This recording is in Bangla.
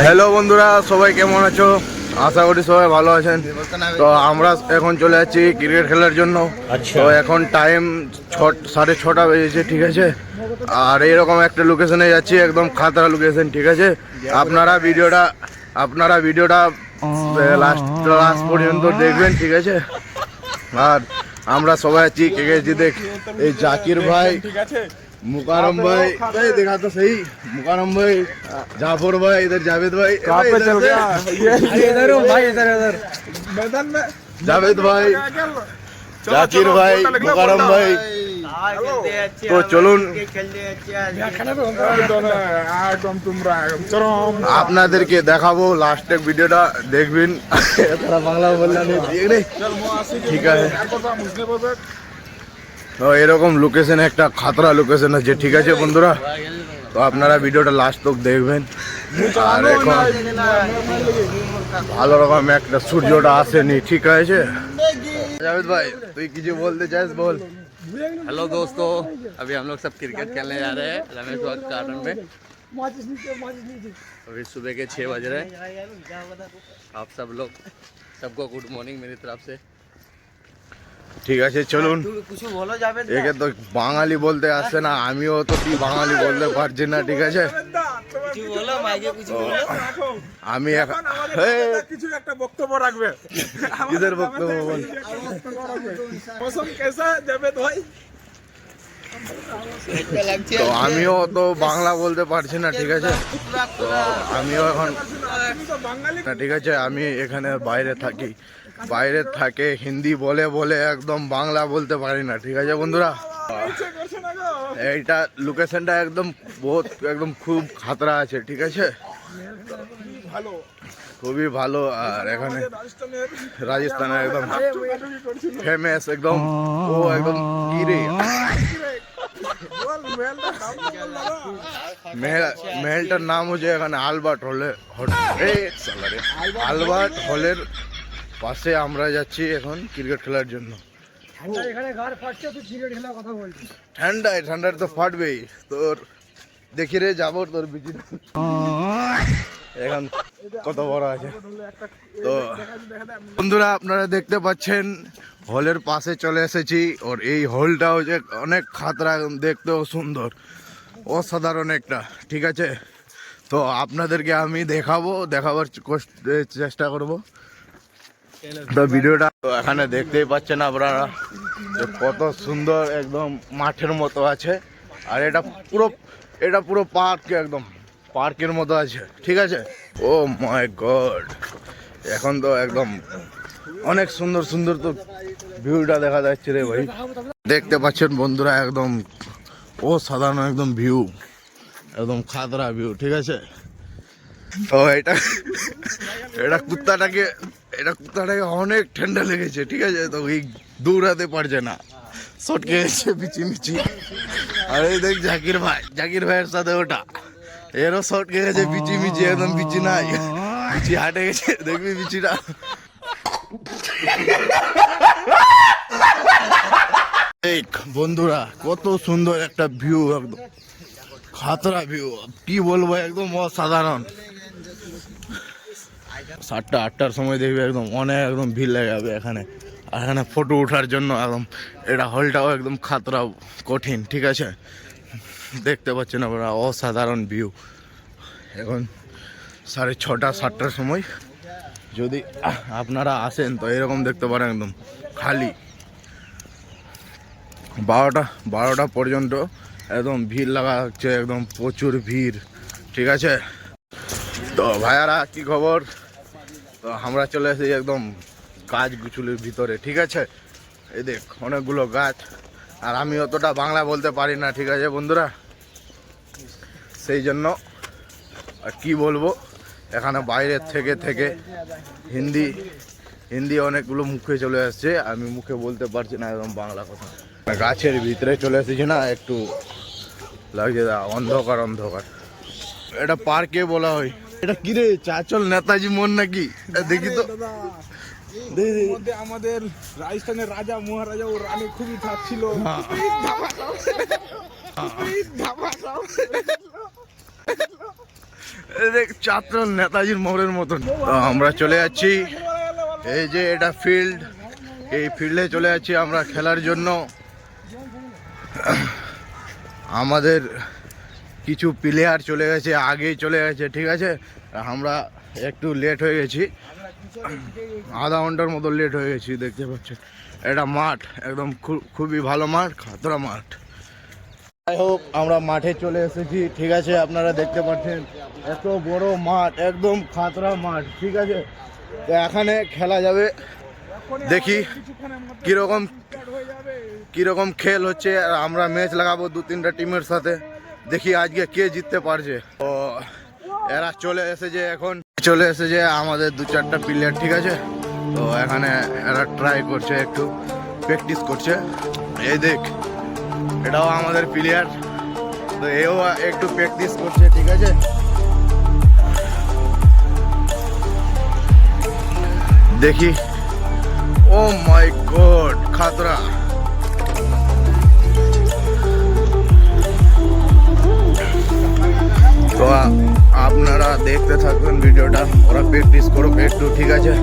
হ্যালো বন্ধুরা, সবাই কেমন আছো? আশা করি সবাই ভালো আছেন। তো আমরা এখন চলে যাচ্ছি ক্রিকেট খেলার জন্য। তো এখন টাইম 6:30 বেজেছে, ঠিক আছে। আর এইরকম একটা লোকেশনে যাচ্ছি, একদম খাতরা লোকেশন, ঠিক আছে। আপনারা ভিডিওটা লাস্ট পর্যন্ত দেখবেন, ঠিক আছে। আর আমরা সবাই আছি কে দেখ, এই জাকির ভাই, मुकारम भाई, देखा तो सही, मुकारम भाई, जाफर भाई, इधर जावेद भाई, कहाँ पे चल गया? इधर हो भाई, इधर मैदान में जावेद भाई, जाकिर भाई, मुकारम भाई। तो चलুন আপনাদেরকে দেখাবো, লাস্টে ভিডিওটা দেখবেন। তারা বাংলা বললেন ঠিক আছে। তো এরকম লোকেশনে একটা খাতরা লোকেশন আছে, ঠিক আছে বন্ধুরা। তো আপনারা ভিডিওটা লাস্ট তক দেখবেন। আর এখন ভালো রকম একটা সূর্যটা আসেনি, ঠিক আছে। जावेद भाई, তুই কিছু বলতে চাস বল। हेलो दोस्तों, अभी हम लोग सब क्रिकेट खेलने जा रहे हैं रमेश बाग गार्डन में। अभी सुबह के 6 बज रहे हैं। आप सबको गुड मॉर्निंग मेरी तरफ से। ঠিক আছে চলুন। একে তো বাঙালি বলতে আসছে না, আমিও তো কি বাঙালি বলতে পারছি না, ঠিক আছে। আমি কিছু একটা বক্তব্য রাখবে। কিসের বক্তব্য বল? মৌসুম কেসা জাভেদ ভাই? তো আমিও তো বাংলা বলতে পারছি না, ঠিক আছে। তো আমিও এখন ঠিক আছে, আমি এখানে বাইরে থাকে হিন্দি বলে বলে একদম বাংলা বলতে পারি না, ঠিক আছে বন্ধুরা। এইটা লোকেশনটা একদম খুব খাতরা আছে, ঠিক আছে, খুবই ভালো। আর এখানে রাজস্থানের একদম ফেমাস, একদম ও একদম গিরে মেহেলটার নাম হচ্ছে এখানে আলবার্ট হলের পাশে আমরা যাচ্ছি এখন ক্রিকেট খেলার জন্য। ঠান্ডায় তো ফাটবেই তোর, দেখি রে যাবো তোর বিচি এখন কত বড় আছে। তো বন্ধুরা, আপনারা দেখতে পাচ্ছেন হলের পাশে চলে এসেছি। ওর এই হলটা হচ্ছে অনেক খাতরা, দেখতেও সুন্দর, অসাধারণ একটা, ঠিক আছে। তো আপনাদেরকে আমি দেখাবার চেষ্টা করব। তো ভিডিওটা এখানে দেখতেই পাচ্ছেন আপনারা, কত সুন্দর একদম মাঠের মতো আছে। আর এটা পুরো একদম পার্কের মতো আছে, ঠিক আছে। ও মাই গড, এখন তো একদম অনেক সুন্দর তো ভিউটা দেখা যাচ্ছে রে ভাই। দেখতে পাচ্ছেন বন্ধুরা, একদম অসাধারণ একদম ভিউ, একদম খাতরা ভিউ, ঠিক আছে। তো এটা কুত্তাটাকে অনেক ঠান্ডা লেগেছে, ঠিক আছে। তো ওই দৌড়াতে পারছে না, সটকে গেছে মিচি। আর এই দেখ জাকির ভাইয়ের সাথে ওটা, এরও সটকে গেছে মিচি, একদম বিচি নাই, বিচি হাটে গেছে, দেখবি বিচিটা। বন্ধুরা, কত সুন্দর একটা ভিউ, একদম খাতরা ভিউ, কি বলবো, একদম অসাধারণ। 7টা-8টার সময় দেখবি একদম ভিড় লেগে যাবে এখানে ফটো ওঠার জন্য। একদম এটা হলটাও একদম খাতরা কঠিন, ঠিক আছে। দেখতে পাচ্ছেন আপনারা, অসাধারণ ভিউ। এখন 6:30-7টার সময় যদি আপনারা আসেন তো এরকম দেখতে পারেন, একদম খালি। 12টা পর্যন্ত একদম ভিড় লাগা হচ্ছে, একদম প্রচুর ভিড়, ঠিক আছে। তো ভাইয়ারা, কি খবর? তো আমরা চলে এসেছি একদম গাছগুছুলির ভিতরে, ঠিক আছে। এই দেখ অনেকগুলো গাছ। আর আমি অতটা বাংলা বলতে পারি না, ঠিক আছে বন্ধুরা, সেই জন্য আর কি বলবো, এখানে বাইরে থেকে হিন্দি অনেকগুলো মুখে চলে আসছে, আমি মুখে বলতে পারছি না একদম বাংলা কথা। গাছের ভিতরে চলে এসেছি না, একটু লাগছে অন্ধকার। এটা পার্কে বলা হয়। এটা কি রে, চাচল নেতাজি মোড় নাকি? দেখি তো। আমাদের রাজস্থানের রাজা মহারাজা ও রানী খুবই থাকছিল। এই দেখ ছাত্র নেতাজির মোড়ের মতন। তো আমরা চলে যাচ্ছি, এই যে এটা ফিল্ড, এই ফিল্ডে চলে যাচ্ছি আমরা খেলার জন্য। আমাদের কিছু প্লেয়ার চলে গেছে, আগেই চলে গেছে, ঠিক আছে। আমরা একটু লেট হয়ে গেছি, আধা ঘন্টার মতো লেট হয়ে গেছি। দেখতে পাচ্ছেন এটা মাঠ, একদম খুবই ভালো মাঠ, খাতরা মাঠ। যাই হোক আমরা মাঠে চলে এসেছি, ঠিক আছে। আপনারা দেখতে পাচ্ছেন এত বড় মাঠ, একদম খাতরা মাঠ, ঠিক আছে। তো এখানে খেলা যাবে, দেখি কিরকম খেল হচ্ছে। আর আমরা ম্যাচ লাগাবো 2-3টা টিমের সাথে, দেখি আজকে কে জিততে পারছে। তো এরা চলে এসেছে, এখন চলে এসেছে আমাদের 2-4টা প্লেয়ার, ঠিক আছে। তো এখানে এরা ট্রাই করছে, একটু প্র্যাকটিস করছে। এই দেখ এটাও আমাদের প্লেয়ার, তো এও একটু প্র্যাকটিস করছে, ঠিক আছে। দেখি, ও মাই গড, খাতরা। তো আপনারা দেখতে থাকবেন ভিডিওটা, ওরা প্র্যাকটিস করুক একটু, ঠিক আছে।